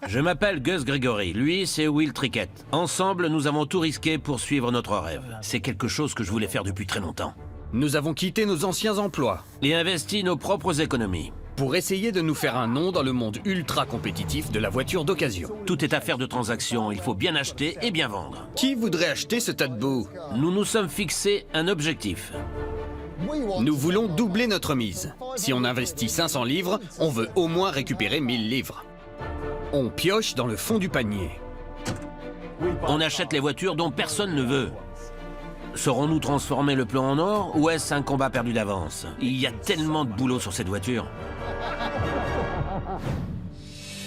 Je m'appelle Gus Gregory, lui c'est Will Trickett. Ensemble, nous avons tout risqué pour suivre notre rêve. C'est quelque chose que je voulais faire depuis très longtemps. Nous avons quitté nos anciens emplois Et investi nos propres économies. pour essayer de nous faire un nom dans le monde ultra compétitif de la voiture d'occasion. Tout est affaire de transaction, il faut bien acheter et bien vendre. Qui voudrait acheter ce tas de boue? Nous nous sommes fixés un objectif. Nous voulons doubler notre mise. Si on investit 500 livres, on veut au moins récupérer 1000 livres. On pioche dans le fond du panier. On achète les voitures dont personne ne veut. Saurons-nous transformer le plan en or ou est-ce un combat perdu d'avance? Il y a tellement de boulot sur cette voiture.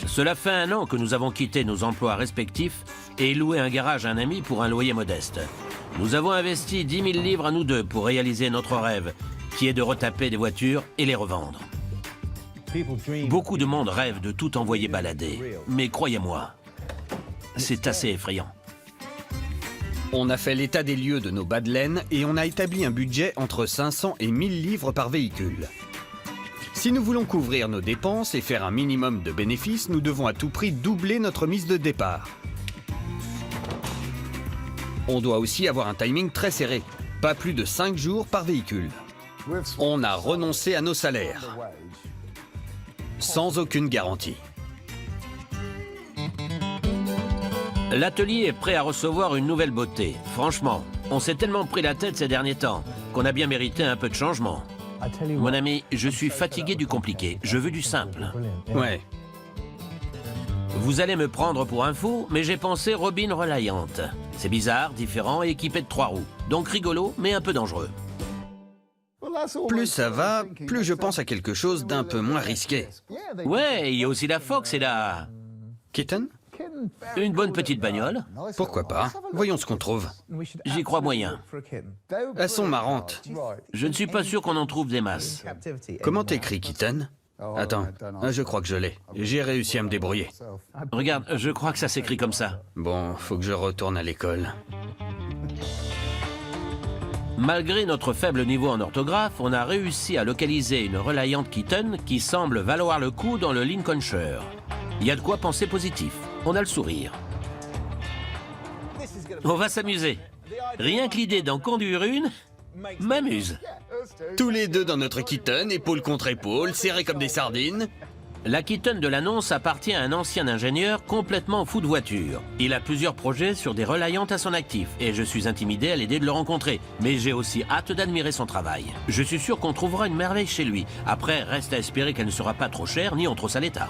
Cela fait 1 an que nous avons quitté nos emplois respectifs et loué un garage à un ami pour un loyer modeste. Nous avons investi 10 000 livres à nous deux pour réaliser notre rêve, qui est de retaper des voitures et les revendre. Beaucoup de monde rêve de tout envoyer balader, mais croyez-moi, c'est assez effrayant. On a fait l'état des lieux de nos bas de laine et on a établi un budget entre 500 et 1000 livres par véhicule. Si nous voulons couvrir nos dépenses et faire un minimum de bénéfices, nous devons à tout prix doubler notre mise de départ. On doit aussi avoir un timing très serré, pas plus de 5 jours par véhicule. On a renoncé à nos salaires, sans aucune garantie. L'atelier est prêt à recevoir une nouvelle beauté. Franchement, on s'est tellement pris la tête ces derniers temps qu'on a bien mérité un peu de changement. Mon ami, je suis fatigué du compliqué. Je veux du simple. Ouais. Vous allez me prendre pour un fou, mais j'ai pensé Robin Reliant. C'est bizarre, différent et équipé de 3 roues. Donc rigolo, mais un peu dangereux. Plus ça va, plus je pense à quelque chose d'un peu moins risqué. Ouais, il y a aussi la Fox et la... Kitten? Une bonne petite bagnole. Pourquoi pas? Voyons ce qu'on trouve. J'y crois moyen. Elles sont marrantes. Je ne suis pas sûr qu'on en trouve des masses. Comment t'écris, Kitten? Attends, je crois que je l'ai. J'ai réussi à me débrouiller. Regarde, je crois que ça s'écrit comme ça. Bon, faut que je retourne à l'école. Malgré notre faible niveau en orthographe, on a réussi à localiser une Reliant Kitten qui semble valoir le coup dans le Lincolnshire. Il y a de quoi penser positif. On a le sourire. On va s'amuser. Rien que l'idée d'en conduire une m'amuse. Tous les deux dans notre Kitten, épaule contre épaule, serrés comme des sardines. La Kitten de l'annonce appartient à un ancien ingénieur complètement fou de voiture. Il a plusieurs projets sur des Reliant à son actif et je suis intimidé à l'idée de le rencontrer. Mais j'ai aussi hâte d'admirer son travail. Je suis sûr qu'on trouvera une merveille chez lui. Après, reste à espérer qu'elle ne sera pas trop chère ni en trop sale état.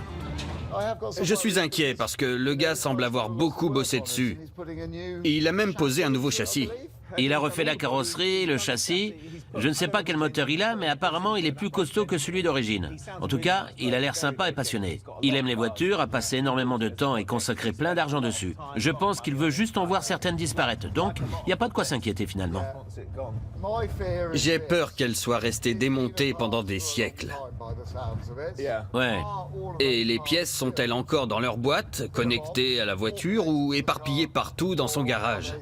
Je suis inquiet parce que le gars semble avoir beaucoup bossé dessus. Il a même posé un nouveau châssis. Il a refait la carrosserie, le châssis. Je ne sais pas quel moteur il a, mais apparemment il est plus costaud que celui d'origine. En tout cas, il a l'air sympa et passionné. Il aime les voitures, a passé énormément de temps et consacré plein d'argent dessus. Je pense qu'il veut juste en voir certaines disparaître, donc il n'y a pas de quoi s'inquiéter finalement. J'ai peur qu'elle soit restée démontée pendant des siècles. Ouais. Et les pièces sont-elles encore dans leur boîte, connectées à la voiture ou éparpillées partout dans son garage?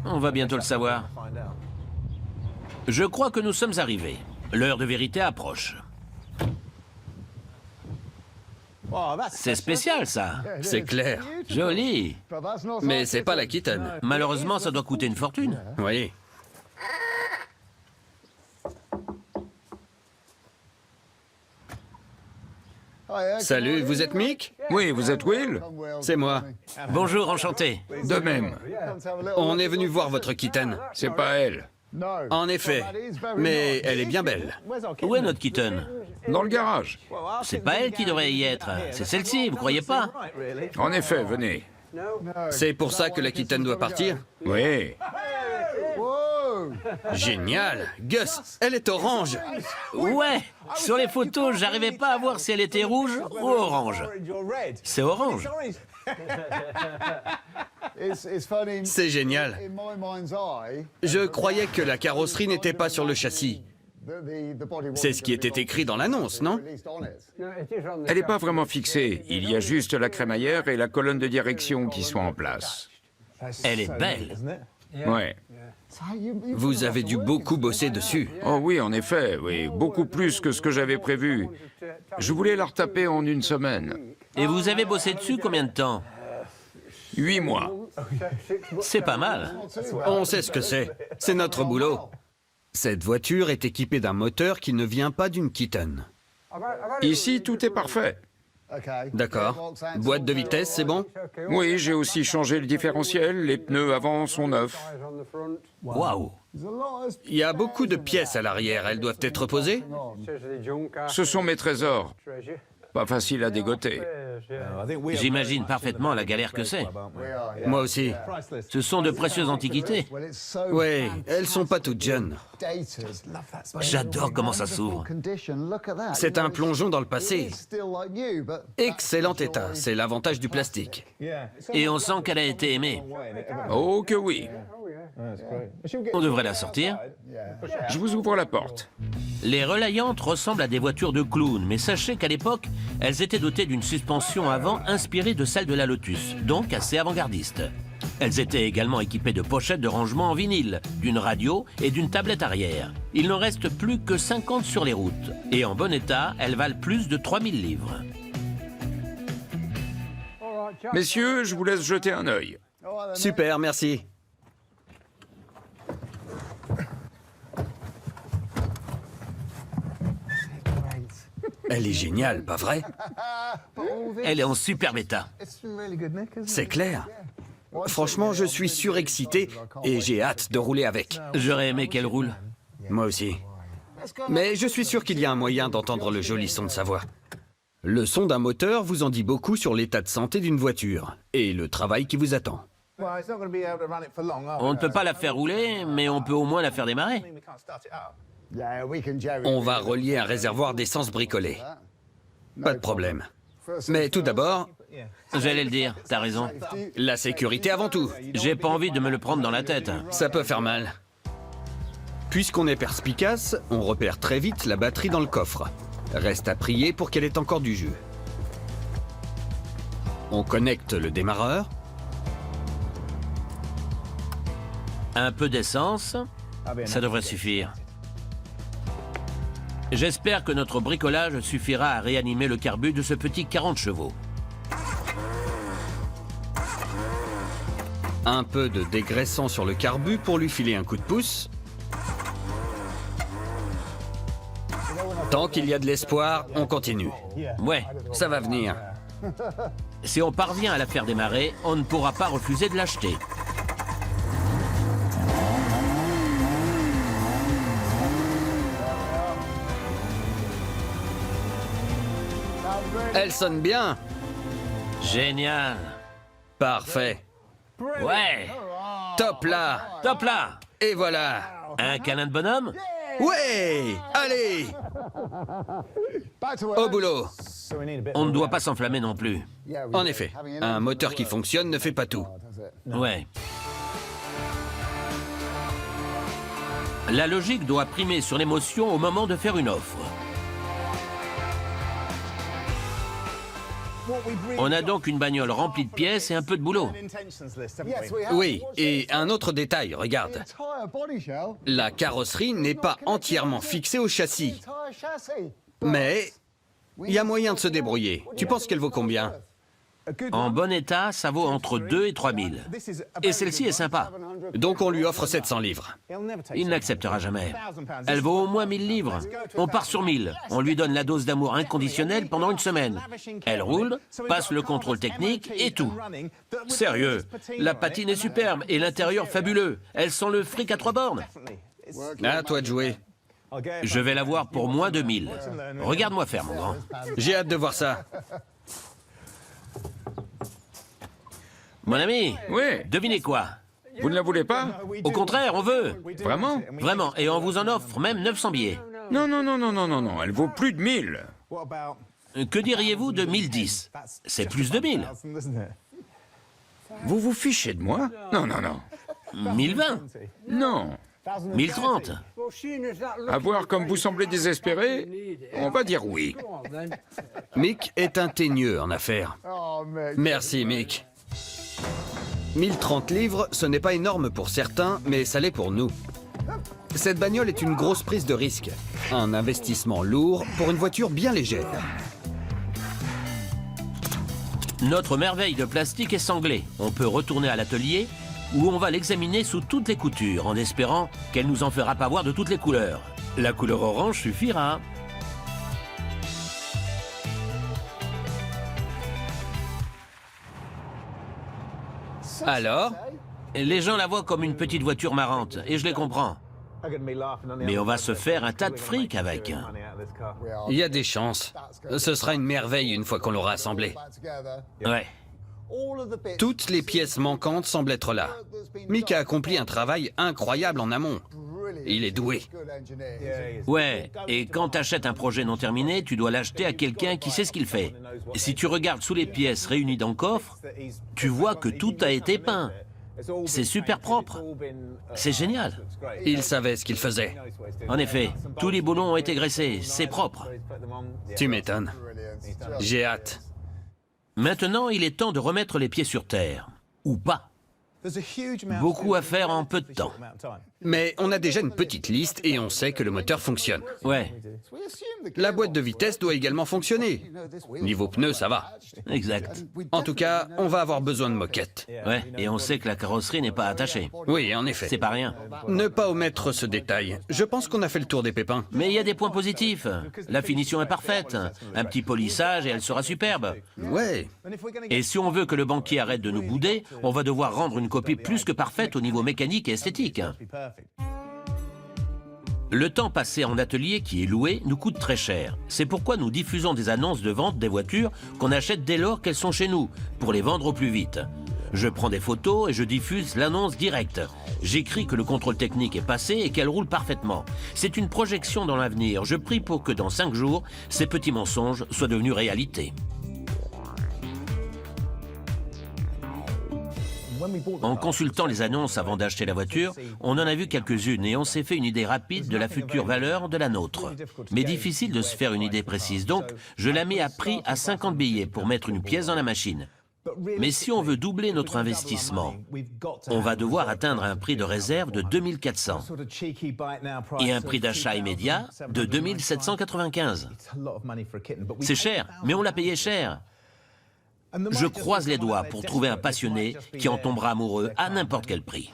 On va bientôt le savoir. Je crois que nous sommes arrivés. L'heure de vérité approche. C'est spécial, ça. C'est clair. Joli. Mais c'est pas la Kitten. Malheureusement, ça doit coûter une fortune. Oui. Salut, vous êtes Mick? Oui, vous êtes Will? C'est moi. Bonjour, enchanté. De même. On est venu voir votre Kitten. C'est pas elle. En effet. Mais elle est bien belle. Où est notre Kitten? Dans le garage. C'est pas elle qui devrait y être. C'est celle-ci, vous croyez pas? En effet, venez. C'est pour ça que la Kitten doit partir? Oui. Génial! Gus, elle est orange! Ouais. Sur les photos, j'arrivais pas à voir si elle était rouge ou orange. C'est orange. C'est génial. Je croyais que la carrosserie n'était pas sur le châssis. C'est ce qui était écrit dans l'annonce, non? Elle n'est pas vraiment fixée. Il y a juste la crémaillère et la colonne de direction qui sont en place. Elle est belle. Ouais. Vous avez dû beaucoup bosser dessus. Oh oui, en effet, oui. Beaucoup plus que ce que j'avais prévu. Je voulais la retaper en une semaine. Et vous avez bossé dessus combien de temps? 8 mois. C'est pas mal. On sait ce que c'est. C'est notre boulot. Cette voiture est équipée d'un moteur qui ne vient pas d'une Keaton. Ici, tout est parfait. D'accord. Boîte de vitesse, c'est bon? Oui, j'ai aussi changé le différentiel. Les pneus avant sont neufs. Waouh. Il y a beaucoup de pièces à l'arrière. Elles doivent être posées? Ce sont mes trésors. Pas facile à dégoter. J'imagine parfaitement la galère que c'est. Moi aussi. Ce sont de précieuses antiquités. Oui, elles sont pas toutes jeunes. J'adore comment ça s'ouvre. C'est un plongeon dans le passé. Excellent état, c'est l'avantage du plastique. Et on sent qu'elle a été aimée. Oh que oui. On devrait la sortir. Je vous ouvre la porte. Les Reliant ressemblent à des voitures de clown, mais sachez qu'à l'époque, elles étaient dotées d'une suspension avant inspirée de celle de la Lotus, donc assez avant-gardiste. Elles étaient également équipées de pochettes de rangement en vinyle, d'une radio et d'une tablette arrière. Il n'en reste plus que 50 sur les routes. Et en bon état, elles valent plus de 3000 livres. Messieurs, je vous laisse jeter un œil. Super, merci. Elle est géniale, pas vrai? Elle est en superbe état. C'est clair. Franchement, je suis surexcité et j'ai hâte de rouler avec. J'aurais aimé qu'elle roule. Moi aussi. Mais je suis sûr qu'il y a un moyen d'entendre le joli son de sa voix. Le son d'un moteur vous en dit beaucoup sur l'état de santé d'une voiture et le travail qui vous attend. On ne peut pas la faire rouler, mais on peut au moins la faire démarrer. On va relier un réservoir d'essence bricolé. Pas de problème. Mais tout d'abord, J'allais le dire, t'as raison. la sécurité avant tout. J'ai pas envie de me le prendre dans la tête. Ça peut faire mal. Puisqu'on est perspicace, on repère très vite la batterie dans le coffre. Reste à prier pour qu'elle ait encore du jus. On connecte le démarreur. Un peu d'essence, ça devrait suffire. J'espère que notre bricolage suffira à réanimer le carbu de ce petit 40 chevaux. Un peu de dégraissant sur le carbu pour lui filer un coup de pouce. Tant qu'il y a de l'espoir, on continue. Ouais, Ça va venir. si on parvient à la faire démarrer, on ne pourra pas refuser de l'acheter. Elle sonne bien. Génial. Parfait. Ouais, Top là. top là. Et voilà. Un câlin de bonhomme? Ouais. Allez. Au boulot. On ne doit pas s'enflammer non plus. En effet, un moteur qui fonctionne ne fait pas tout. Ouais. La logique doit primer sur l'émotion au moment de faire une offre. On a donc une bagnole remplie de pièces et un peu de boulot. Oui, et un autre détail, regarde. La carrosserie n'est pas entièrement fixée au châssis. Mais il y a moyen de se débrouiller. Tu penses qu'elle vaut combien? En bon état, ça vaut entre 2 et 3 000. Et celle-ci est sympa. Donc on lui offre 700 livres. Il n'acceptera jamais. Elle vaut au moins 1000 livres. On part sur 1000. On lui donne la dose d'amour inconditionnel pendant une semaine. Elle roule, passe le contrôle technique et tout. Sérieux, la patine est superbe et l'intérieur fabuleux. Elle sent le fric à 3 bornes. À toi de jouer. Je vais l'avoir pour moins de 1000. Regarde-moi faire, mon grand. J'ai hâte de voir ça. Mon ami, Oui. devinez quoi? Vous ne la voulez pas? Au contraire, on veut. Vraiment? Vraiment, et on vous en offre même 900 billets. Non, non, non, non, non, non, non. Elle vaut plus de 1000. Que diriez-vous de 1010? C'est plus de 1000. Vous vous fichez de moi? Non, non, non. 1020? Non. 1030? À voir comme vous semblez désespéré, on va dire oui. Mick est un teigneux en affaires. Merci, Mick. 1030 livres, ce n'est pas énorme pour certains, mais ça l'est pour nous. Cette bagnole est une grosse prise de risque. Un investissement lourd pour une voiture bien légère. Notre merveille de plastique est sanglée. On peut retourner à l'atelier où on va l'examiner sous toutes les coutures en espérant qu'elle nous en fera pas voir de toutes les couleurs. La couleur orange suffira. Alors, Les gens la voient comme une petite voiture marrante et je les comprends. Mais on va se faire un tas de fric avec. il y a des chances. Ce sera une merveille une fois qu'on l'aura assemblée. Ouais. Toutes les pièces manquantes semblent être là. Mick a accompli un travail incroyable en amont. Il est doué. Ouais, et quand t'achètes un projet non terminé, tu dois l'acheter à quelqu'un qui sait ce qu'il fait. Et si tu regardes sous les pièces réunies dans le coffre, tu vois que tout a été peint. C'est super propre. C'est génial. Il savait ce qu'il faisait. En effet, tous les boulons ont été graissés. C'est propre. Tu m'étonnes. J'ai hâte. Maintenant, il est temps de remettre les pieds sur terre. Ou pas. Beaucoup à faire en peu de temps. Mais on a déjà une petite liste et on sait que le moteur fonctionne. Ouais, La boîte de vitesse doit également fonctionner. Niveau pneus, ça va. exact. En tout cas, on va avoir besoin de moquettes. Ouais, et on sait que la carrosserie n'est pas attachée. Oui, en effet. C'est pas rien. Ne pas omettre ce détail. Je pense qu'on a fait le tour des pépins. Mais il y a des points positifs. La finition est parfaite. Un petit polissage et elle sera superbe. Ouais. Et si on veut que le banquier arrête de nous bouder, on va devoir rendre une copie plus que parfaite au niveau mécanique et esthétique. Le temps passé en atelier qui est loué nous coûte très cher. C'est pourquoi nous diffusons des annonces de vente des voitures qu'on achète dès lors qu'elles sont chez nous, pour les vendre au plus vite. Je prends des photos et je diffuse l'annonce directe. J'écris que le contrôle technique est passé et qu'elle roule parfaitement. C'est une projection dans l'avenir. Je prie pour que dans 5 jours, ces petits mensonges soient devenus réalité. En consultant les annonces avant d'acheter la voiture, on en a vu quelques-unes et on s'est fait une idée rapide de la future valeur de la nôtre. Mais difficile de se faire une idée précise, donc je la mets à prix à 50 billets pour mettre une pièce dans la machine. Mais si on veut doubler notre investissement, on va devoir atteindre un prix de réserve de 2400 et un prix d'achat immédiat de 2795. C'est cher, mais on l'a payé cher. Je croise les doigts pour trouver un passionné qui en tombera amoureux à n'importe quel prix.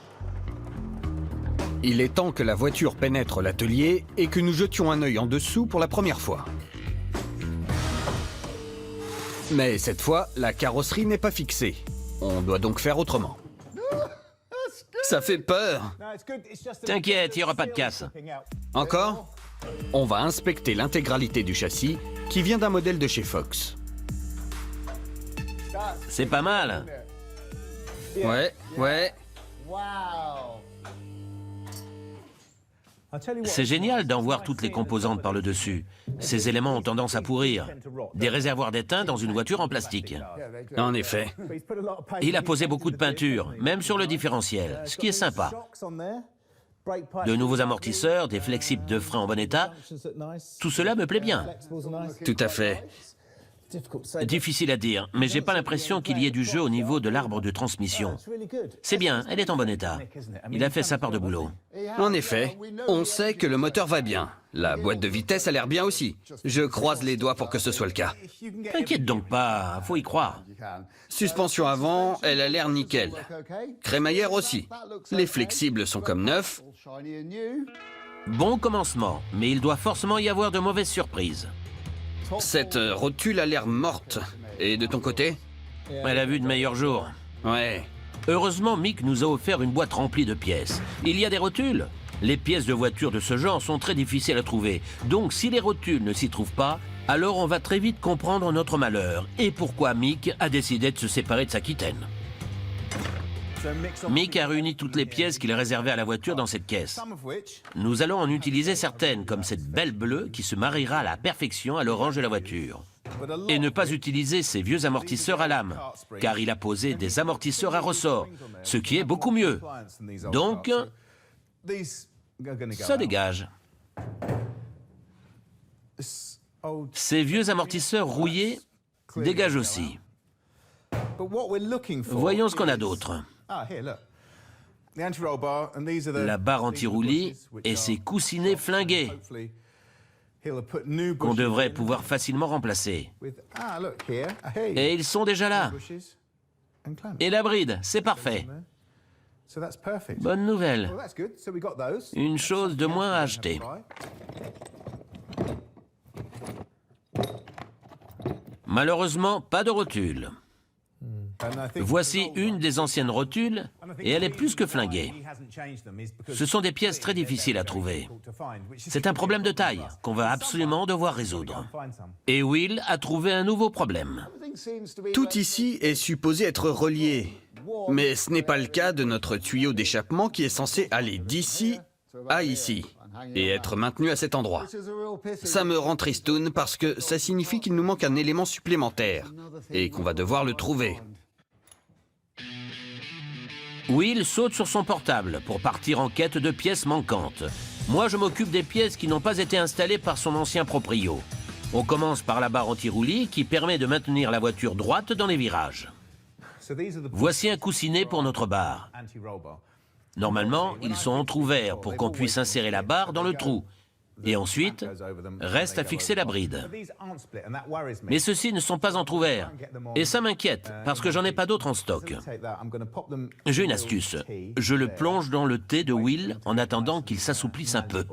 Il est temps que la voiture pénètre l'atelier et que nous jetions un œil en dessous pour la première fois. Mais cette fois, la carrosserie n'est pas fixée. On doit donc faire autrement. Ça fait peur. T'inquiète, il n'y aura pas de casse. Encore? On va inspecter l'intégralité du châssis qui vient d'un modèle de chez Fox. C'est pas mal. Ouais. C'est génial d'en voir toutes les composantes par le dessus. Ces éléments ont tendance à pourrir. Des réservoirs d'étain dans une voiture en plastique. En effet. Il a posé beaucoup de peinture, même sur le différentiel, ce qui est sympa. De nouveaux amortisseurs, des flexibles de frein en bon état, tout cela me plaît bien. Tout à fait. Difficile à dire, mais j'ai pas l'impression qu'il y ait du jeu au niveau de l'arbre de transmission. C'est bien, elle est en bon état. Il a fait sa part de boulot. En effet, on sait que le moteur va bien. La boîte de vitesse a l'air bien aussi. Je croise les doigts pour que ce soit le cas. T'inquiète donc pas, faut y croire. Suspension avant, elle a l'air nickel. Crémaillère aussi. Les flexibles sont comme neufs. Bon commencement, mais il doit forcément y avoir de mauvaises surprises. Cette rotule a l'air morte. Et de ton côté? Elle a vu de meilleurs jours. Ouais. Heureusement, Mick nous a offert une boîte remplie de pièces. Il y a des rotules. Les pièces de voiture de ce genre sont très difficiles à trouver. Donc, si les rotules ne s'y trouvent pas, alors on va très vite comprendre notre malheur et pourquoi Mick a décidé de se séparer de sa Kitten. Mick a réuni toutes les pièces qu'il a réservées à la voiture dans cette caisse. Nous allons en utiliser certaines, comme cette belle bleue qui se mariera à la perfection à l'orange de la voiture. Et ne pas utiliser ces vieux amortisseurs à lame, car il a posé des amortisseurs à ressort, ce qui est beaucoup mieux. Donc, ça dégage. Ces vieux amortisseurs rouillés dégagent aussi. Voyons ce qu'on a d'autre. La barre anti-roulis et ses coussinets flingués qu'on devrait pouvoir facilement remplacer. Et ils sont déjà là. Et la bride, c'est parfait. Bonne nouvelle. Une chose de moins à acheter. Malheureusement, pas de rotule. Voici une des anciennes rotules, et elle est plus que flinguée. Ce sont des pièces très difficiles à trouver. C'est un problème de taille qu'on va absolument devoir résoudre. Et Will a trouvé un nouveau problème. Tout ici est supposé être relié. Mais ce n'est pas le cas de notre tuyau d'échappement qui est censé aller d'ici à ici et être maintenu à cet endroit. Ça me rend tristoun parce que ça signifie qu'il nous manque un élément supplémentaire et qu'on va devoir le trouver. Will saute sur son portable pour partir en quête de pièces manquantes. Moi, je m'occupe des pièces qui n'ont pas été installées par son ancien proprio. On commence par la barre anti-roulis qui permet de maintenir la voiture droite dans les virages. Voici un coussinet pour notre barre. Normalement, ils sont entrouverts pour qu'on puisse insérer la barre dans le trou. Et ensuite, reste à fixer la bride. Mais ceux-ci ne sont pas entrouverts. Et ça m'inquiète, parce que j'en ai pas d'autres en stock. J'ai une astuce. Je le plonge dans le thé de Will en attendant qu'il s'assouplisse un peu.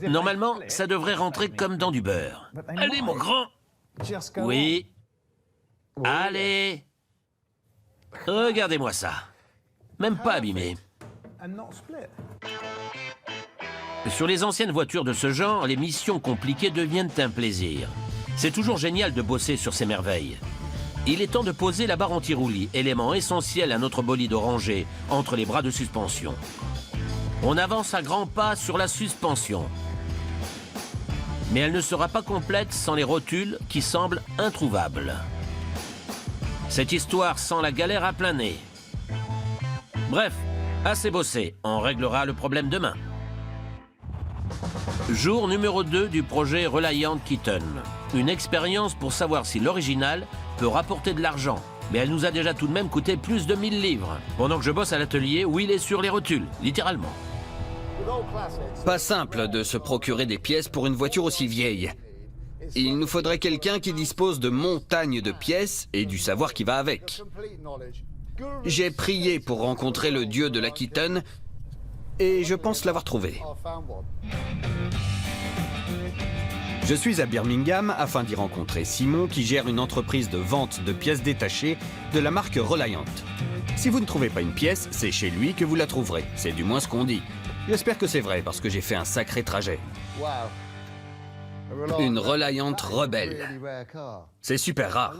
Normalement, ça devrait rentrer comme dans du beurre. Allez, mon grand! Oui. Allez! Regardez-moi ça. Même pas abîmé. Sur les anciennes voitures de ce genre, les missions compliquées deviennent un plaisir. C'est toujours génial de bosser sur ces merveilles. Il est temps de poser la barre anti-roulis, élément essentiel à notre bolide orangé, entre les bras de suspension. On avance à grands pas sur la suspension. Mais elle ne sera pas complète sans les rotules qui semblent introuvables. Cette histoire sent la galère à plein nez. Bref, assez bossé, on réglera le problème demain. Jour numéro 2 du projet Reliant Kitten. Une expérience pour savoir si l'original peut rapporter de l'argent. Mais elle nous a déjà tout de même coûté plus de 1000 livres. Pendant que je bosse à l'atelier, Will est sur les rotules, littéralement. Pas simple de se procurer des pièces pour une voiture aussi vieille. Il nous faudrait quelqu'un qui dispose de montagnes de pièces et du savoir qui va avec. J'ai prié pour rencontrer le dieu de la Kitten et je pense l'avoir trouvé. Je suis à Birmingham afin d'y rencontrer Simon qui gère une entreprise de vente de pièces détachées de la marque Reliant. Si vous ne trouvez pas une pièce, c'est chez lui que vous la trouverez. C'est du moins ce qu'on dit. J'espère que c'est vrai parce que j'ai fait un sacré trajet. Une Reliant rebelle. C'est super rare.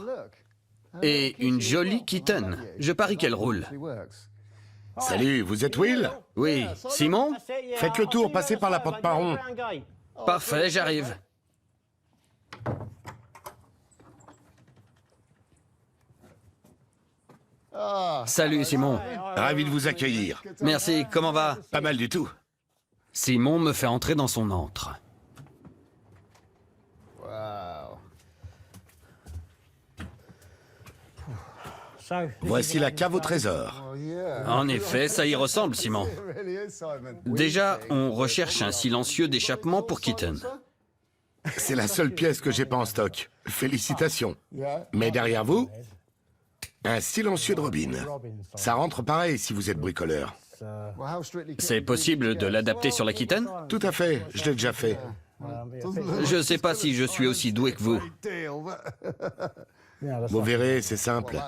Et une jolie Kitten. Je parie qu'elle roule. Salut, vous êtes Will? Oui. Simon? Faites le tour, passez par la porte Paron. Parfait, j'arrive. Salut Simon. Ravi de vous accueillir. Merci, comment va? Pas mal du tout. Simon me fait entrer dans son antre. Voici la cave au trésor. En effet, ça y ressemble, Simon. Déjà, on recherche un silencieux d'échappement pour Kitten. C'est la seule pièce que j'ai pas en stock. Félicitations. Mais derrière vous, un silencieux de Robin. Ça rentre pareil si vous êtes bricoleur. C'est possible de l'adapter sur la Kitten? Tout à fait, je l'ai déjà fait. Je sais pas si je suis aussi doué que vous. Vous verrez, c'est simple.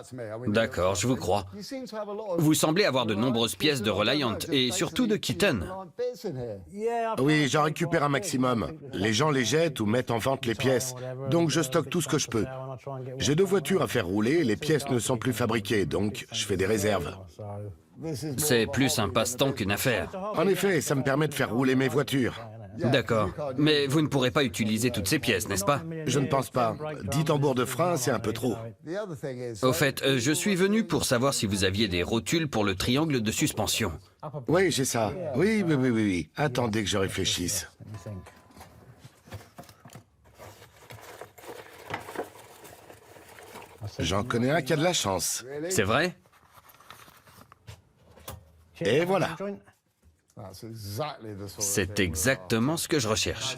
D'accord, je vous crois. Vous semblez avoir de nombreuses pièces de Reliant et surtout de Kitten. Oui, j'en récupère un maximum. Les gens les jettent ou mettent en vente les pièces. Donc je stocke tout ce que je peux. J'ai 2 voitures à faire rouler et les pièces ne sont plus fabriquées, donc je fais des réserves. C'est plus un passe-temps qu'une affaire. En effet, ça me permet de faire rouler mes voitures. D'accord. Mais vous ne pourrez pas utiliser toutes ces pièces, n'est-ce pas? Je ne pense pas. 10 tambours de frein, c'est un peu trop. Au fait, je suis venu pour savoir si vous aviez des rotules pour le triangle de suspension. Oui, j'ai ça. Oui. Attendez que je réfléchisse. J'en connais un qui a de la chance. C'est vrai? Et voilà. C'est exactement ce que je recherche.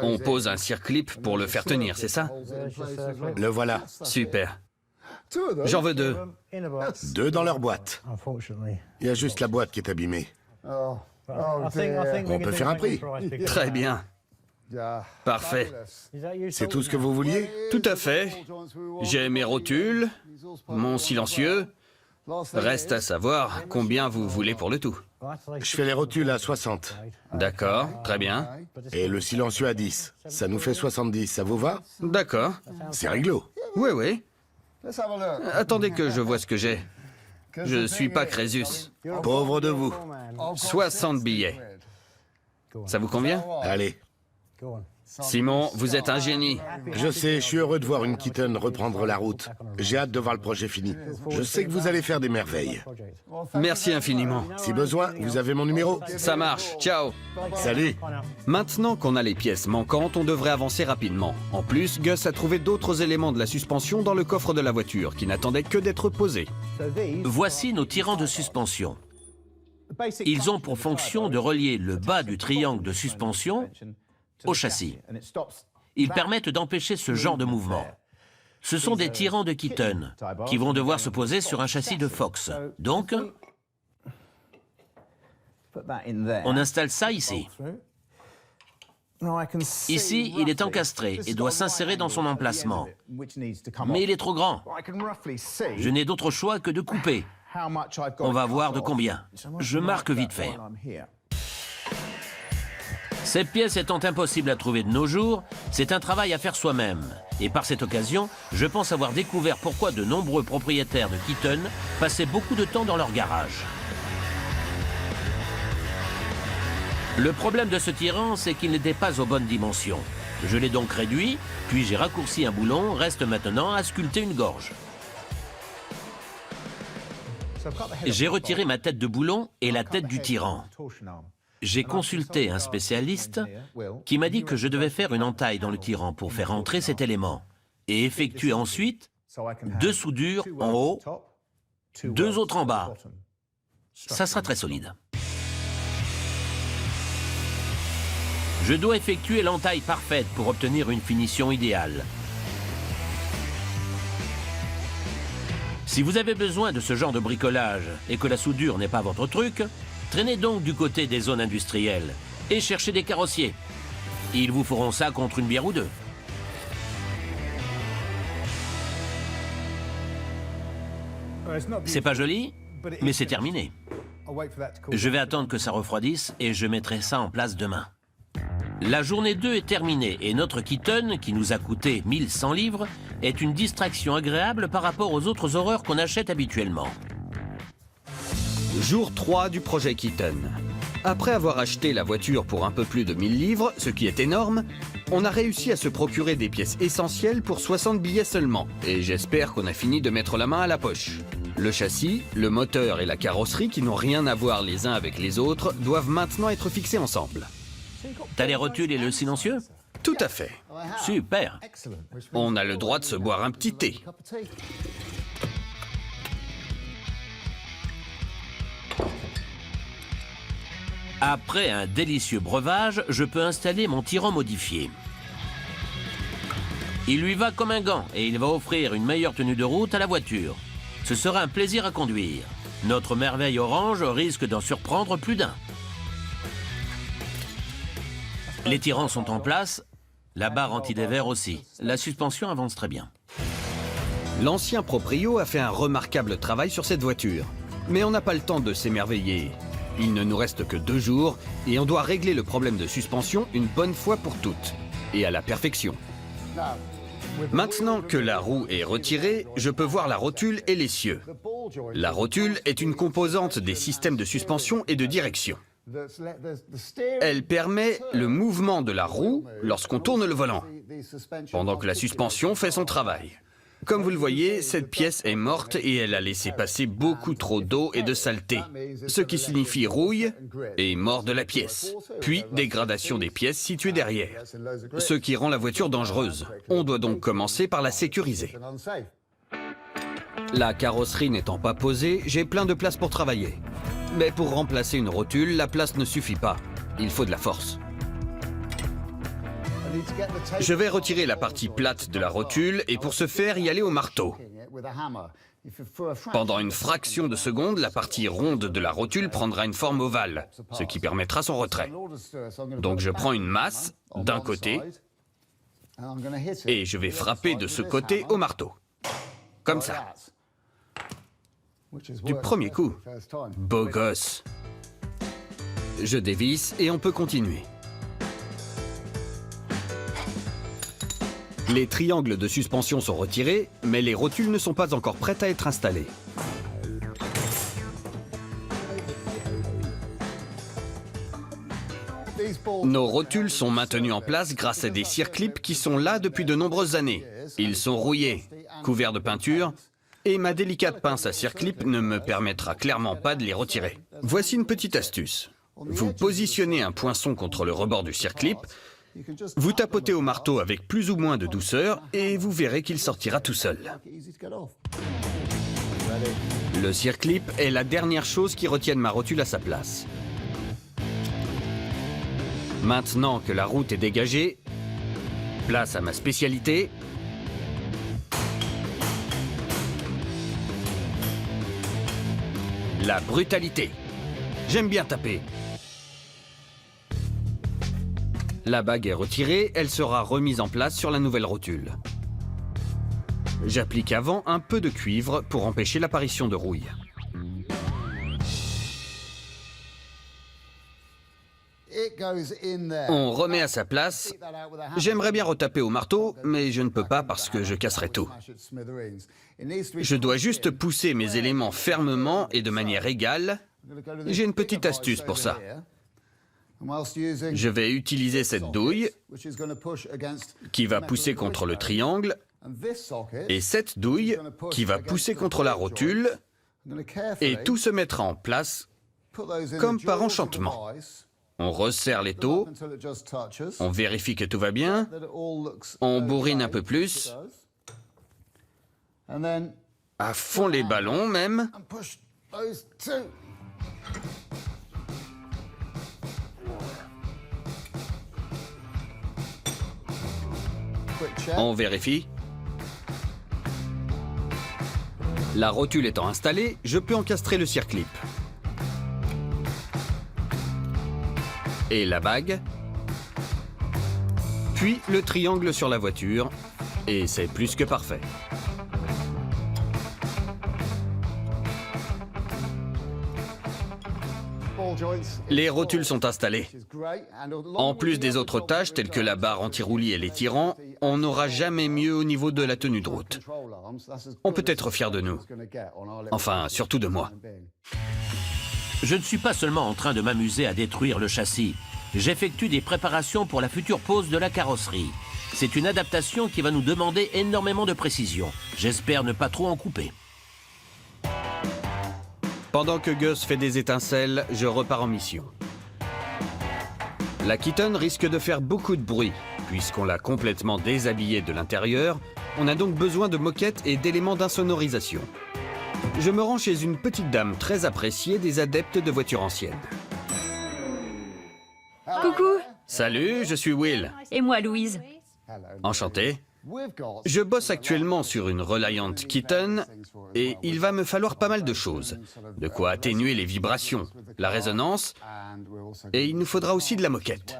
On pose un circlip pour le faire tenir, c'est ça? Le voilà. Super. J'en veux 2. 2 dans leur boîte. Il y a juste la boîte qui est abîmée. On peut faire un prix. Très bien. Parfait. C'est tout ce que vous vouliez? Tout à fait. J'ai mes rotules, mon silencieux. Reste à savoir combien vous voulez pour le tout. Je fais les rotules à 60. D'accord, très bien. Et le silencieux à 10. Ça nous fait 70, ça vous va? D'accord. C'est réglo. Oui, oui. Attendez que je vois ce que j'ai. Je suis pas Crésus. Pauvre de vous. 60 billets. Ça vous convient? Allez. Simon, vous êtes un génie. Je sais, je suis heureux de voir une Keaton reprendre la route. J'ai hâte de voir le projet fini. Je sais que vous allez faire des merveilles. Merci infiniment. Si besoin, vous avez mon numéro. Ça marche. Ciao. Salut. Maintenant qu'on a les pièces manquantes, on devrait avancer rapidement. En plus, Gus a trouvé d'autres éléments de la suspension dans le coffre de la voiture qui n'attendaient que d'être posés. Voici nos tirants de suspension. Ils ont pour fonction de relier le bas du triangle de suspension au châssis. Ils permettent d'empêcher ce genre de mouvement. Ce sont des tirants de Keaton qui vont devoir se poser sur un châssis de Fox. Donc, on installe ça ici. Ici, il est encastré et doit s'insérer dans son emplacement. Mais il est trop grand. Je n'ai d'autre choix que de couper. On va voir de combien. Je marque vite fait. Ces pièces étant impossibles à trouver de nos jours, c'est un travail à faire soi-même. Et par cette occasion, je pense avoir découvert pourquoi de nombreux propriétaires de Keaton passaient beaucoup de temps dans leur garage. Le problème de ce tirant, c'est qu'il n'était pas aux bonnes dimensions. Je l'ai donc réduit, puis j'ai raccourci un boulon, reste maintenant à sculpter une gorge. J'ai retiré ma tête de boulon et la tête du tirant. J'ai consulté un spécialiste qui m'a dit que je devais faire une entaille dans le tirant pour faire entrer cet élément et effectuer ensuite 2 soudures en haut, 2 autres en bas. Ça sera très solide. Je dois effectuer l'entaille parfaite pour obtenir une finition idéale. Si vous avez besoin de ce genre de bricolage et que la soudure n'est pas votre truc, traînez donc du côté des zones industrielles et cherchez des carrossiers. Ils vous feront ça contre une bière ou 2. C'est pas joli, mais c'est terminé. Je vais attendre que ça refroidisse et je mettrai ça en place demain. La journée 2 est terminée et notre Keaton, qui nous a coûté 1100 livres, est une distraction agréable par rapport aux autres horreurs qu'on achète habituellement. Jour 3 du projet Keaton. Après avoir acheté la voiture pour un peu plus de 1000 livres, ce qui est énorme, on a réussi à se procurer des pièces essentielles pour 60 billets seulement. Et j'espère qu'on a fini de mettre la main à la poche. Le châssis, le moteur et la carrosserie, qui n'ont rien à voir les uns avec les autres, doivent maintenant être fixés ensemble. T'as les rotules et le silencieux? Tout à fait. Super. On a le droit de se boire un petit thé. Après un délicieux breuvage, je peux installer mon tirant modifié. Il lui va comme un gant et il va offrir une meilleure tenue de route à la voiture. Ce sera un plaisir à conduire. Notre merveille orange risque d'en surprendre plus d'un. Les tirants sont en place, la barre anti-dévers aussi. La suspension avance très bien. L'ancien proprio a fait un remarquable travail sur cette voiture. Mais on n'a pas le temps de s'émerveiller. Il ne nous reste que 2 jours et on doit régler le problème de suspension une bonne fois pour toutes. Et à la perfection. Maintenant que la roue est retirée, je peux voir la rotule et l'essieu. La rotule est une composante des systèmes de suspension et de direction. Elle permet le mouvement de la roue lorsqu'on tourne le volant, pendant que la suspension fait son travail. Comme vous le voyez, cette pièce est morte et elle a laissé passer beaucoup trop d'eau et de saleté, ce qui signifie rouille et mort de la pièce, puis dégradation des pièces situées derrière, ce qui rend la voiture dangereuse. On doit donc commencer par la sécuriser. La carrosserie n'étant pas posée, j'ai plein de place pour travailler. Mais pour remplacer une rotule, la place ne suffit pas. Il faut de la force. Je vais retirer la partie plate de la rotule et pour ce faire, y aller au marteau. Pendant une fraction de seconde, la partie ronde de la rotule prendra une forme ovale, ce qui permettra son retrait. Donc je prends une masse d'un côté et je vais frapper de ce côté au marteau. Comme ça. Du premier coup. Beau gosse. Je dévisse et on peut continuer. Les triangles de suspension sont retirés, mais les rotules ne sont pas encore prêtes à être installées. Nos rotules sont maintenues en place grâce à des circlips qui sont là depuis de nombreuses années. Ils sont rouillés, couverts de peinture, et ma délicate pince à circlip ne me permettra clairement pas de les retirer. Voici une petite astuce. Vous positionnez un poinçon contre le rebord du circlip, vous tapotez au marteau avec plus ou moins de douceur et vous verrez qu'il sortira tout seul. Le circlip est la dernière chose qui retienne ma rotule à sa place. Maintenant que la route est dégagée, place à ma spécialité. La brutalité. J'aime bien taper. La bague est retirée, elle sera remise en place sur la nouvelle rotule. J'applique avant un peu de cuivre pour empêcher l'apparition de rouille. On remet à sa place. J'aimerais bien retaper au marteau, mais je ne peux pas parce que je casserai tout. Je dois juste pousser mes éléments fermement et de manière égale. J'ai une petite astuce pour ça. Je vais utiliser cette douille qui va pousser contre le triangle et cette douille qui va pousser contre la rotule et tout se mettra en place comme par enchantement. On resserre l'étau, on vérifie que tout va bien, on bourrine un peu plus, à fond les ballons même. On vérifie. La rotule étant installée, je peux encastrer le circlip. Et la bague. Puis le triangle sur la voiture. Et c'est plus que parfait. Les rotules sont installées. En plus des autres tâches telles que la barre anti-roulis et les tirants, on n'aura jamais mieux au niveau de la tenue de route. On peut être fier de nous. Enfin, surtout de moi. Je ne suis pas seulement en train de m'amuser à détruire le châssis. J'effectue des préparations pour la future pose de la carrosserie. C'est une adaptation qui va nous demander énormément de précision. J'espère ne pas trop en couper. Pendant que Gus fait des étincelles, je repars en mission. La Keaton risque de faire beaucoup de bruit. Puisqu'on l'a complètement déshabillée de l'intérieur, on a donc besoin de moquettes et d'éléments d'insonorisation. Je me rends chez une petite dame très appréciée des adeptes de voitures anciennes. Coucou. Salut, je suis Will. Et moi, Louise. Enchanté. Je bosse actuellement sur une Reliant Keaton et il va me falloir pas mal de choses. De quoi atténuer les vibrations, la résonance et il nous faudra aussi de la moquette.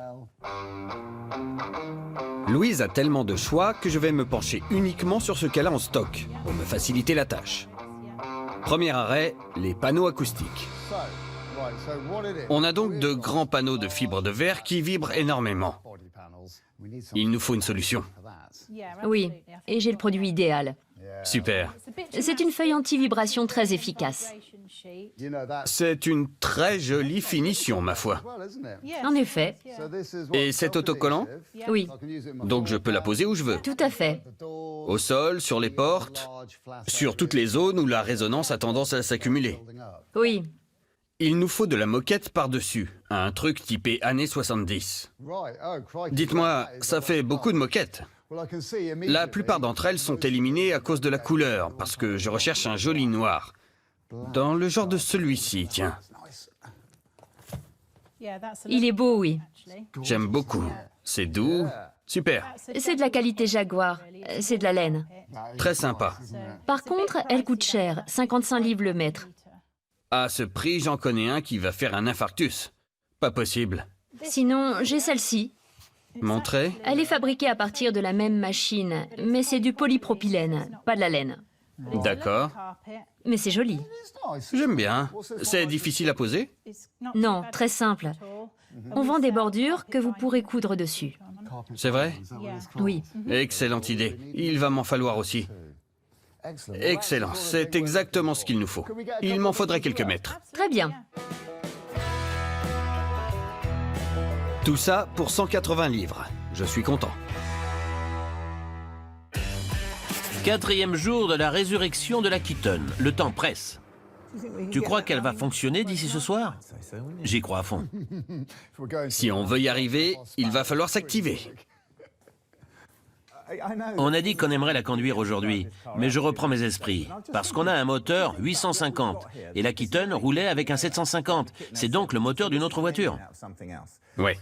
Louise a tellement de choix que je vais me pencher uniquement sur ce qu'elle a en stock pour me faciliter la tâche. Premier arrêt, les panneaux acoustiques. On a donc de grands panneaux de fibres de verre qui vibrent énormément. Il nous faut une solution. Oui, et j'ai le produit idéal. Super. C'est une feuille anti-vibration très efficace. C'est une très jolie finition, ma foi. En effet. Et c'est autocollant? Oui, Donc je peux la poser où je veux. tout à fait. Au sol, sur les portes, sur toutes les zones où la résonance a tendance à s'accumuler. Oui, Il nous faut de la moquette par-dessus, un truc typé années 70. Dites-moi, ça fait beaucoup de moquettes. La plupart d'entre elles sont éliminées à cause de la couleur, parce que je recherche un joli noir. Dans le genre de celui-ci, tiens. Il est beau, oui. J'aime beaucoup. C'est doux. Super. C'est de la qualité Jaguar. C'est de la laine. Très sympa. Par contre, elle coûte cher, 55 livres le mètre. À ce prix, j'en connais un qui va faire un infarctus. Pas possible. Sinon, j'ai celle-ci. Montrez. Elle est fabriquée à partir de la même machine, mais c'est du polypropylène, pas de la laine. D'accord. Mais c'est joli. J'aime bien. C'est difficile à poser? Non, très simple. On vend des bordures que vous pourrez coudre dessus. C'est vrai? Oui. Excellente idée. Il va m'en falloir aussi. Excellent. C'est exactement ce qu'il nous faut. Il m'en faudrait quelques mètres. Très bien. Tout ça pour 180 livres. Je suis content. 4e jour de la résurrection de la Keaton. Le temps presse. Tu crois qu'elle va fonctionner d'ici ce soir? J'y crois à fond. Si on veut y arriver, il va falloir s'activer. On a dit qu'on aimerait la conduire aujourd'hui, mais je reprends mes esprits. Parce qu'on a un moteur 850, et la Keaton roulait avec un 750. C'est donc le moteur d'une autre voiture. Ouais.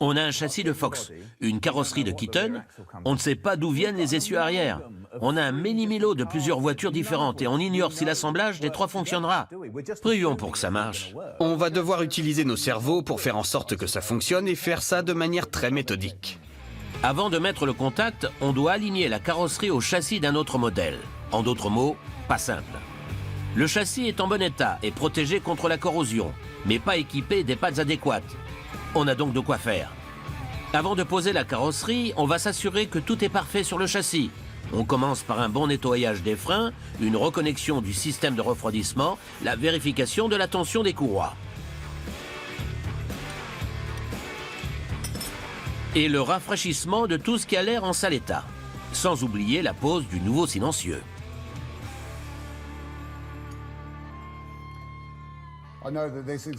On a un châssis de Fox, une carrosserie de Keaton. On ne sait pas d'où viennent les essieux arrière. On a un méli-mélo de plusieurs voitures différentes et on ignore si l'assemblage des trois fonctionnera. Prions pour que ça marche. On va devoir utiliser nos cerveaux pour faire en sorte que ça fonctionne et faire ça de manière très méthodique. Avant de mettre le contact, on doit aligner la carrosserie au châssis d'un autre modèle. En d'autres mots, pas simple. Le châssis est en bon état et protégé contre la corrosion, mais pas équipé des pattes adéquates. On a donc de quoi faire. Avant de poser la carrosserie, on va s'assurer que tout est parfait sur le châssis. On commence par un bon nettoyage des freins, une reconnexion du système de refroidissement, la vérification de la tension des courroies. Et le rafraîchissement de tout ce qui a l'air en sale état. Sans oublier la pose du nouveau silencieux.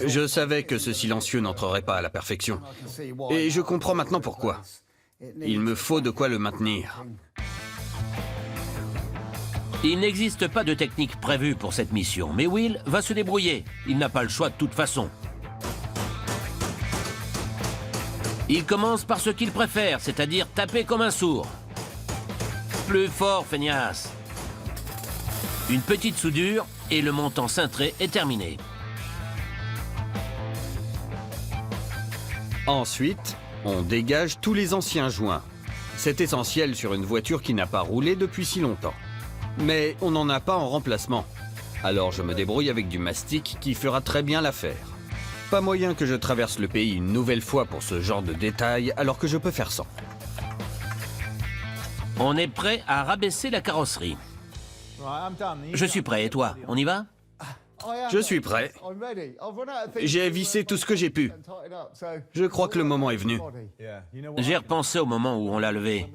Je savais que ce silencieux n'entrerait pas à la perfection. Et je comprends maintenant pourquoi. Il me faut de quoi le maintenir. Il n'existe pas de technique prévue pour cette mission, mais Will va se débrouiller. Il n'a pas le choix de toute façon. Il commence par ce qu'il préfère, c'est-à-dire taper comme un sourd. Plus fort, feignasse. Une petite soudure et le montant cintré est terminé. Ensuite, on dégage tous les anciens joints. C'est essentiel sur une voiture qui n'a pas roulé depuis si longtemps. Mais on n'en a pas en remplacement. Alors je me débrouille avec du mastic qui fera très bien l'affaire. Pas moyen que je traverse le pays une nouvelle fois pour ce genre de détails alors que je peux faire sans. On est prêt à rabaisser la carrosserie. Je suis prêt, et toi, on y va? Je suis prêt. J'ai vissé tout ce que j'ai pu. Je crois que le moment est venu. J'ai repensé au moment où on l'a levé.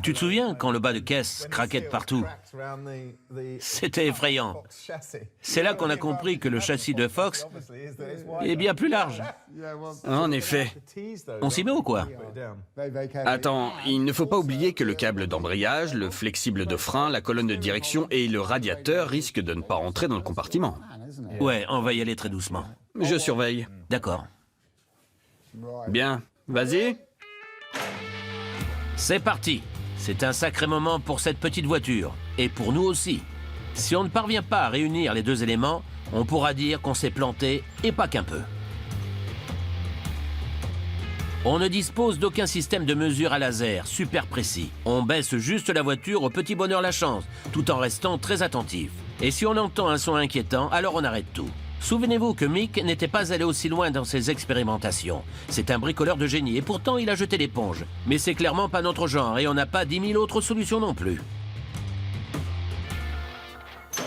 Tu te souviens quand le bas de caisse craquait de partout? C'était effrayant. C'est là qu'on a compris que le châssis de Fox est bien plus large. En effet. On s'y met ou quoi? Attends, il ne faut pas oublier que le câble d'embrayage, le flexible de frein, la colonne de direction et le radiateur risquent de ne pas rentrer dans le compartiment. Ouais, on va y aller très doucement. Je surveille. D'accord. Bien, vas-y. C'est parti. C'est un sacré moment pour cette petite voiture. Et pour nous aussi. Si on ne parvient pas à réunir les deux éléments, on pourra dire qu'on s'est planté, et pas qu'un peu. On ne dispose d'aucun système de mesure à laser, super précis. On baisse juste la voiture au petit bonheur la chance, tout en restant très attentif. Et si on entend un son inquiétant, alors on arrête tout. Souvenez-vous que Mick n'était pas allé aussi loin dans ses expérimentations. C'est un bricoleur de génie, et pourtant il a jeté l'éponge. Mais c'est clairement pas notre genre, et on n'a pas 10 000 autres solutions non plus.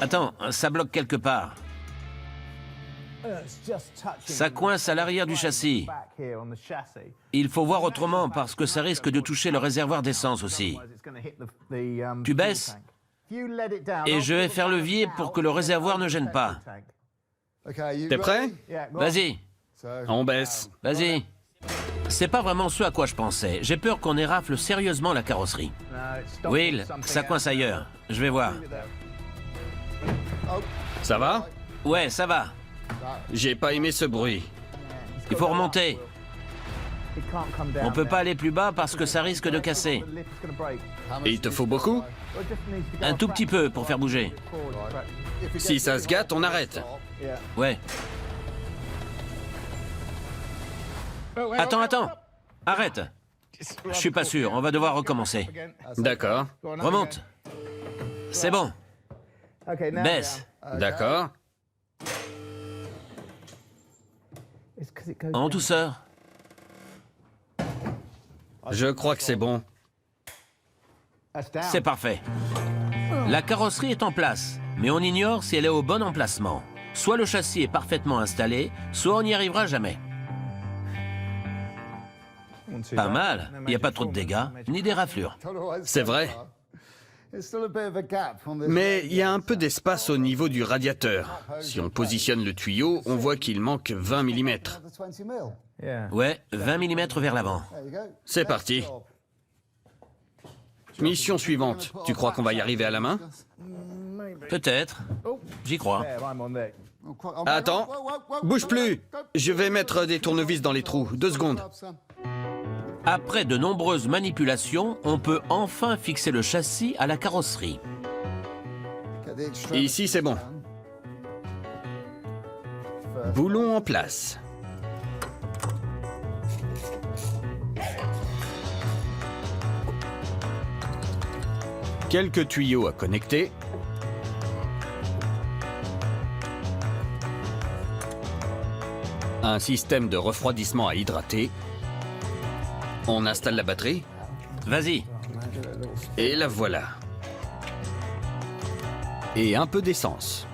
Attends, ça bloque quelque part. Ça coince à l'arrière du châssis. Il faut voir autrement parce que ça risque de toucher le réservoir d'essence aussi. Tu baisses et je vais faire levier pour que le réservoir ne gêne pas. T'es prêt? Vas-y, On baisse. vas-y. C'est pas vraiment ce à quoi je pensais. J'ai peur qu'on érafle sérieusement la carrosserie. Will, ça coince ailleurs. Je vais voir. Ça va? Ouais, ça va. J'ai pas aimé ce bruit. Il faut remonter. On peut pas aller plus bas parce que ça risque de casser. Et il te faut beaucoup? Un tout petit peu pour faire bouger. Si ça se gâte, on arrête. Ouais. Attends. Arrête. Je suis pas sûr, on va devoir recommencer. D'accord. Remonte. C'est bon. Baisse. D'accord. En douceur. Je crois que c'est bon. C'est parfait. La carrosserie est en place, mais on ignore si elle est au bon emplacement. Soit le châssis est parfaitement installé, soit on n'y arrivera jamais. Pas mal, il n'y a pas trop de dégâts, ni d'éraflures. C'est vrai. Mais il y a un peu d'espace au niveau du radiateur. Si on positionne le tuyau, on voit qu'il manque 20 mm. Ouais, 20 mm vers l'avant. C'est parti. Mission suivante. Tu crois qu'on va y arriver à la main? Peut-être. J'y crois. Attends, bouge plus. Je vais mettre des tournevis dans les trous. 2 secondes. Après de nombreuses manipulations, on peut enfin fixer le châssis à la carrosserie. Ici, c'est bon. Boulon en place. Quelques tuyaux à connecter. Un système de refroidissement à hydrater. On installe la batterie. Vas-y. Et la voilà. Et un peu d'essence.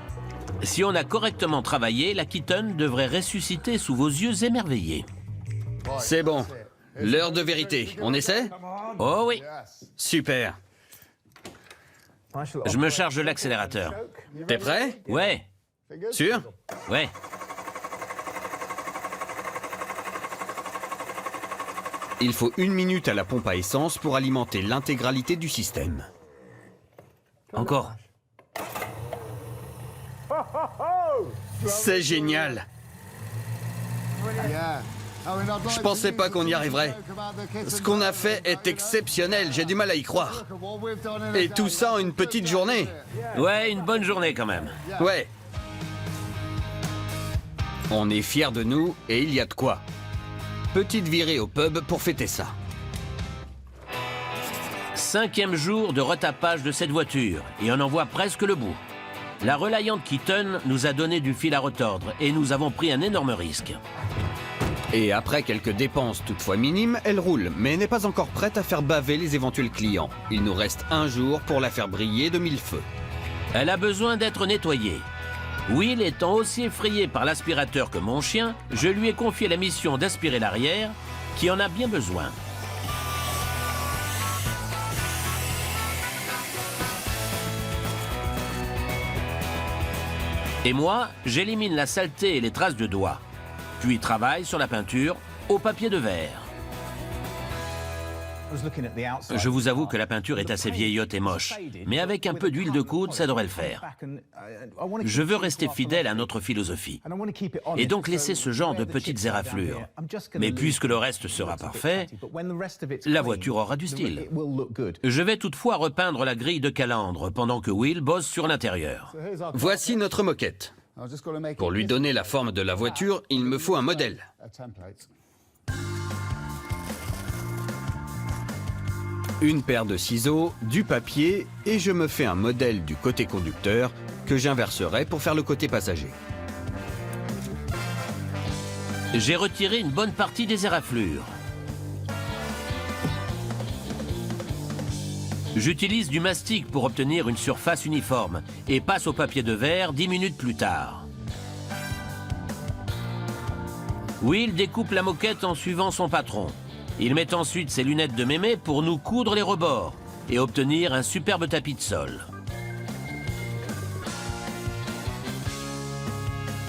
Si on a correctement travaillé, la Keaton devrait ressusciter sous vos yeux émerveillés. C'est bon. L'heure de vérité. On essaie? Oh oui. Super. Je me charge de l'accélérateur. T'es prêt? Ouais. Sûr? Ouais. Il faut 1 minute à la pompe à essence pour alimenter l'intégralité du système. Encore. C'est génial. Je pensais pas qu'on y arriverait. Ce qu'on a fait est exceptionnel, j'ai du mal à y croire. Et tout ça en une petite journée. Ouais, une bonne journée quand même. Ouais. On est fiers de nous et il y a de quoi. Petite virée au pub pour fêter ça. 5e jour de retapage de cette voiture, et on en voit presque le bout. La relayante Keaton nous a donné du fil à retordre, et nous avons pris un énorme risque. Et après quelques dépenses toutefois minimes, elle roule, mais n'est pas encore prête à faire baver les éventuels clients. Il nous reste 1 jour pour la faire briller de 1000 feux. Elle a besoin d'être nettoyée. Will étant aussi effrayé par l'aspirateur que mon chien, je lui ai confié la mission d'aspirer l'arrière, qui en a bien besoin. Et moi, j'élimine la saleté et les traces de doigts, puis travaille sur la peinture au papier de verre. Je vous avoue que la peinture est assez vieillotte et moche, mais avec un peu d'huile de coude, ça devrait le faire. Je veux rester fidèle à notre philosophie, et donc laisser ce genre de petites éraflures. Mais puisque le reste sera parfait, la voiture aura du style. Je vais toutefois repeindre la grille de calandre pendant que Will bosse sur l'intérieur. Voici notre moquette. Pour lui donner la forme de la voiture, il me faut un modèle. Une paire de ciseaux, du papier et je me fais un modèle du côté conducteur que j'inverserai pour faire le côté passager. J'ai retiré une bonne partie des éraflures. J'utilise du mastic pour obtenir une surface uniforme et passe au papier de verre 10 minutes plus tard. Will découpe la moquette en suivant son patron. Il met ensuite ses lunettes de mémé pour nous coudre les rebords et obtenir un superbe tapis de sol.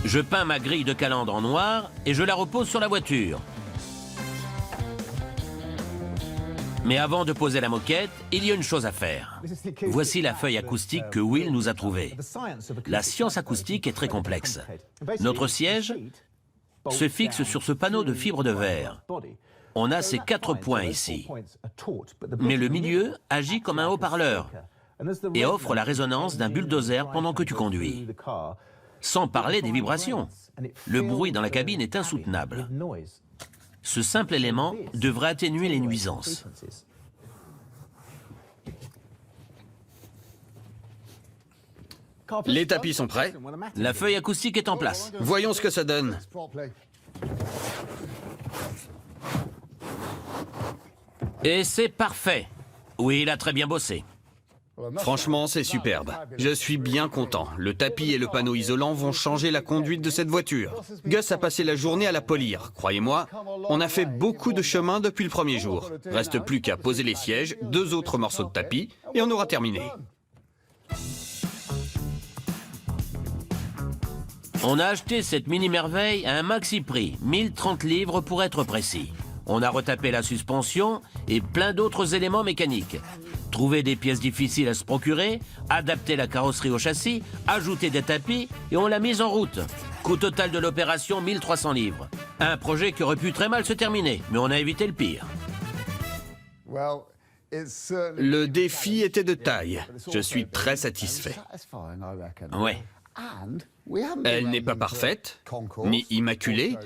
Je peins ma grille de calandre en noir et je la repose sur la voiture. Mais avant de poser la moquette, il y a une chose à faire. Voici la feuille acoustique que Will nous a trouvée. La science acoustique est très complexe. Notre siège se fixe sur ce panneau de fibre de verre. On a ces 4 points ici. Mais le milieu agit comme un haut-parleur et offre la résonance d'un bulldozer pendant que tu conduis. Sans parler des vibrations. Le bruit dans la cabine est insoutenable. Ce simple élément devrait atténuer les nuisances. Les tapis sont prêts. La feuille acoustique est en place. Voyons ce que ça donne. Et c'est parfait. Oui, il a très bien bossé. Franchement, c'est superbe. Je suis bien content. Le tapis et le panneau isolant vont changer la conduite de cette voiture. Gus a passé la journée à la polir. Croyez-moi, on a fait beaucoup de chemin depuis le premier jour. Reste plus qu'à poser les sièges, 2 autres morceaux de tapis, et on aura terminé. On a acheté cette mini-merveille à un maxi prix, 1030 livres pour être précis. On a retapé la suspension et plein d'autres éléments mécaniques. Trouver des pièces difficiles à se procurer, adapter la carrosserie au châssis, ajouter des tapis et on l'a mise en route. Coût total de l'opération, 1300 livres. Un projet qui aurait pu très mal se terminer, mais on a évité le pire. Le défi était de taille. Je suis très satisfait. Ouais. Elle n'est pas parfaite, ni immaculée,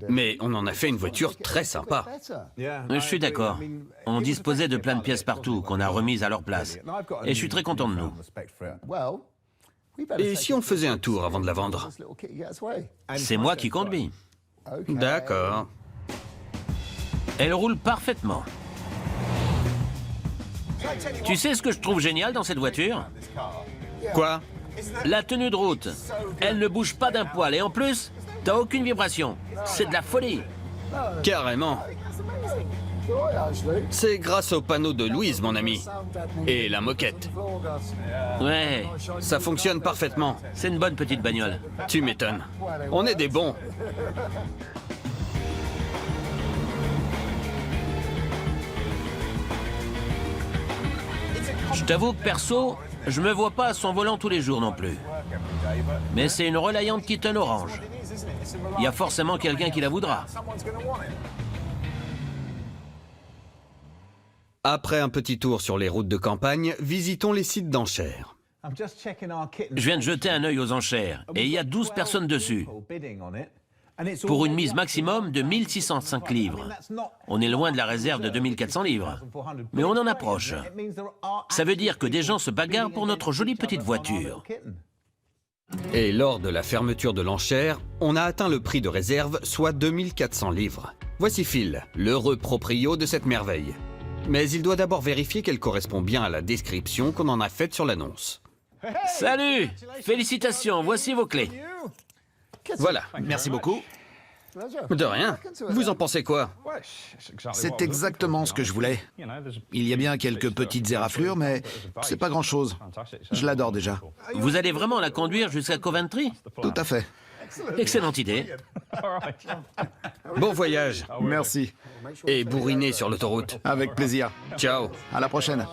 mais on en a fait une voiture très sympa. Je suis d'accord. On disposait de plein de pièces partout qu'on a remises à leur place. Et je suis très content de nous. Et si on faisait un tour avant de la vendre? C'est moi qui conduis. D'accord. Elle roule parfaitement. Tu sais ce que je trouve génial dans cette voiture? Quoi? La tenue de route. Elle ne bouge pas d'un poil et en plus, t'as aucune vibration. C'est de la folie. Carrément. C'est grâce au panneau de Louise, mon ami. Et la moquette. Ouais, Ça fonctionne parfaitement. c'est une bonne petite bagnole. Tu m'étonnes. On est des bons. Je t'avoue que perso, je me vois pas à son volant tous les jours non plus. Mais c'est une relayante Keaton orange. Il y a forcément quelqu'un qui la voudra. Après un petit tour sur les routes de campagne, visitons les sites d'enchères. Je viens de jeter un œil aux enchères et il y a 12 personnes dessus. Pour une mise maximum de 1605 livres. On est loin de la réserve de 2400 livres. Mais on en approche. Ça veut dire que des gens se bagarrent pour notre jolie petite voiture. Et lors de la fermeture de l'enchère, on a atteint le prix de réserve, soit 2400 livres. Voici Phil, l'heureux proprio de cette merveille. Mais il doit d'abord vérifier qu'elle correspond bien à la description qu'on en a faite sur l'annonce. Salut! Félicitations, voici vos clés. Voilà. Merci beaucoup. De rien. Vous en pensez quoi? C'est exactement ce que je voulais. Il y a bien quelques petites éraflures, mais c'est pas grand-chose. Je l'adore déjà. Vous allez vraiment la conduire jusqu'à Coventry? Tout à fait. Excellente idée. Bon voyage. Merci. Et bourriné sur l'autoroute. Avec plaisir. Ciao. À la prochaine.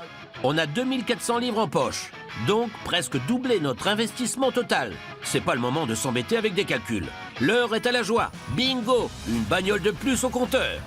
On a 2400 livres en poche. Donc presque doubler notre investissement total. C'est pas le moment de s'embêter avec des calculs. L'heure est à la joie. Bingo! Une bagnole de plus au compteur.